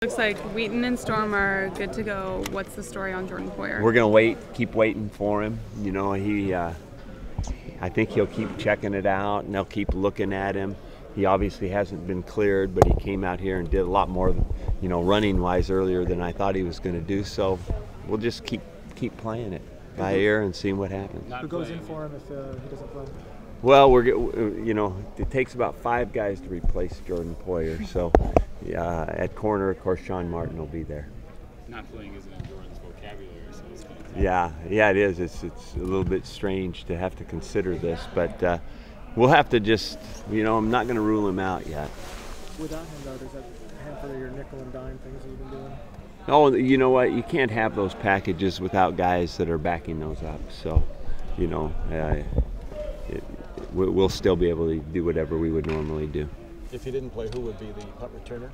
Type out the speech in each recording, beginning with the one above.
Looks like Wheaton and Storm are good to go. What's the story on Jordan Poyer? We're going to keep waiting for him. You know, I think he'll keep checking it out, and they'll keep looking at him. He obviously hasn't been cleared, but he came out here and did a lot more, you know, running-wise earlier than I thought he was going to do. So we'll just keep playing it by ear and seeing what happens. Who goes in for him if he doesn't play? Well, you know, it takes about 5 guys to replace Jordan Poyer. So at corner, of course, Sean Martin will be there. Not playing isn't in Jordan's vocabulary, so it's kind of tough. Yeah, it is. It's a little bit strange to have to consider this, but we'll have to just, you know, I'm not going to rule him out yet. Without him, though, does that hamper your nickel and dime things that you've been doing? Oh, you know what? You can't have those packages without guys that are backing those up. So, you know, we'll still be able to do whatever we would normally do. If he didn't play, who would be the punt returner?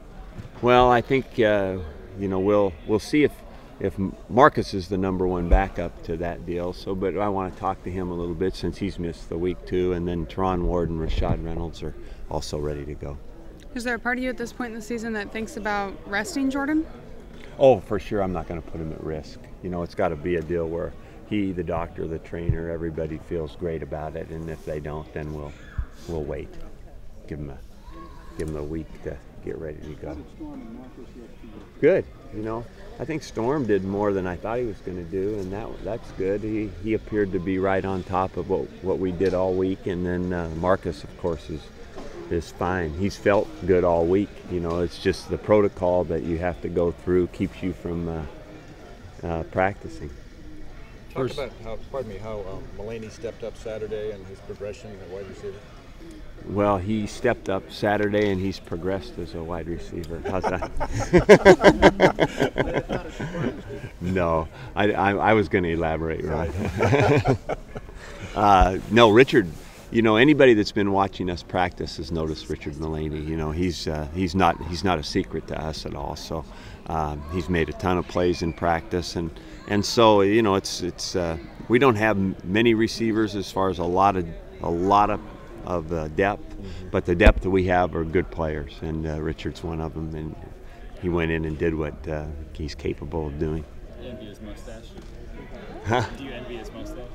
Well, I think you know, we'll see if Marcus is the #1 backup to that deal. So, but I want to talk to him a little bit since he's missed the week too, and then Teron Ward and Rashad Reynolds are also ready to go. Is there a part of you at this point in the season that thinks about resting Jordan? Oh, for sure. I'm not going to put him at risk. You know, it's got to be a deal where he, the doctor, the trainer, everybody feels great about it, and if they don't, then we'll wait. Give him a week to get ready to go. Good. You know, I think Storm did more than I thought he was going to do, and that's good. He appeared to be right on top of what we did all week, and then Marcus, of course, is fine. He's felt good all week. You know, it's just the protocol that you have to go through keeps you from practicing. Talk about how Mullaney stepped up Saturday and his progression at wide receiver. Well, he stepped up Saturday and he's progressed as a wide receiver. How's that? No, I was going to elaborate, right? No, Richard. You know, anybody that's been watching us practice has noticed Richard Mullaney. You know, he's not a secret to us at all. So he's made a ton of plays in practice, and so you know, it's we don't have many receivers as far as a lot of depth, but the depth that we have are good players, and Richard's one of them, and he went in and did what he's capable of doing. Do you envy his mustache? Huh? Do you envy his mustache?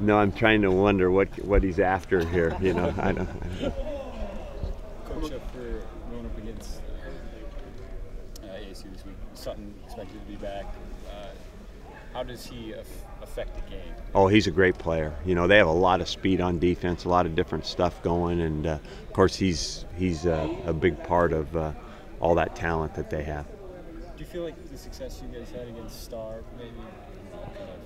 No, I'm trying to wonder what he's after here. You know, I don't. Coach, up for going up against ASU this week. Sutton expected to be back. How does he affect the game? Oh, he's a great player. You know, they have a lot of speed on defense, a lot of different stuff going, and of course he's a big part of all that talent that they have. Do you feel like the success you guys had against Star maybe kind of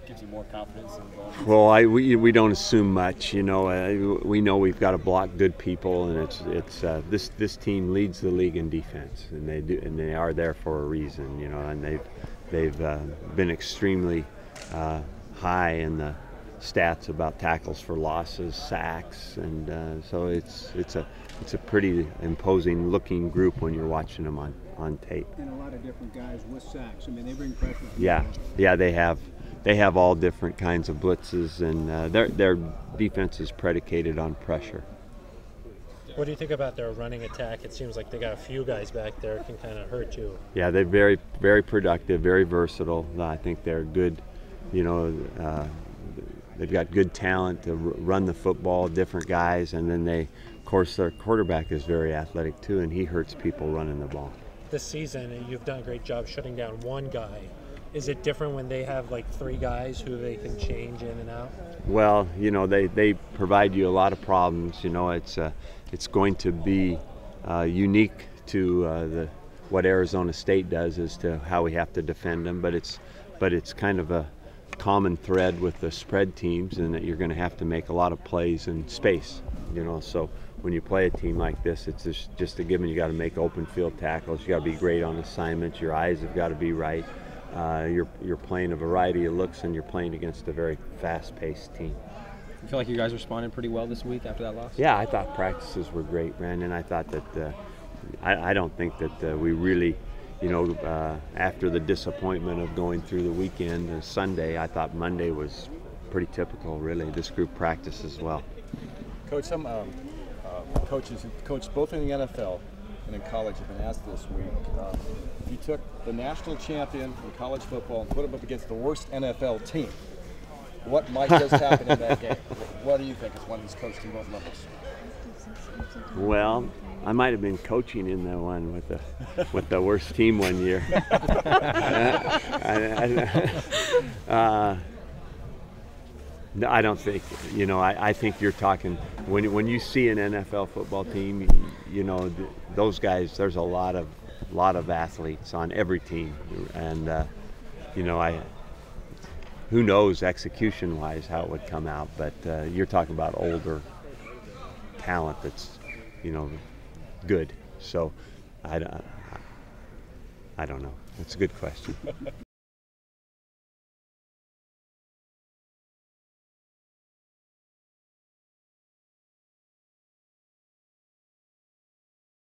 gives you more confidence in going? Well, we don't assume much. You know, we know we've got to block good people, and it's this team leads the league in defense, and they are there for a reason. You know, and they've been extremely high in the stats about tackles for losses, sacks, and so it's a pretty imposing looking group when you're watching them on tape. And a lot of different guys with sacks. I mean, they bring pressure. Yeah, they have all different kinds of blitzes, and their defense is predicated on pressure. What do you think about their running attack? It seems like they got a few guys back there that can kind of hurt you. Yeah, they're very, very productive, very versatile. I think they're good. You know, they've got good talent to run the football, different guys, and then of course, their quarterback is very athletic too, and he hurts people running the ball. This season, you've done a great job shutting down one guy. Is it different when they have like 3 guys who they can change in and out? Well, you know, they provide you a lot of problems. You know, it's going to be unique to what Arizona State does as to how we have to defend them, but it's kind of a common thread with the spread teams, in that you're going to have to make a lot of plays in space. You know, so when you play a team like this, it's just a given. You got to make open field tackles. You got to be great on assignments. Your eyes have got to be right. You're playing a variety of looks, and you're playing against a very fast-paced team. You feel like you guys responded pretty well this week after that loss? Yeah, I thought practices were great, Brandon. I thought that I don't think that we really, you know, after the disappointment of going through the weekend, Sunday, I thought Monday was pretty typical, really. This group practiced as well. Coach, some coaches who coached both in the NFL and in college have been asked this week. If you took the national champion in college football and put him up against the worst NFL team, what might just happen in that game? What do you think as one who's coached in both levels? Well, I might have been coaching in the one with the worst team one year. No, I don't think. I think you're talking when you see an NFL football team. Those guys. There's a lot of athletes on every team, and who knows execution-wise how it would come out. But you're talking about older talent that's good. So I don't know. It's a good question.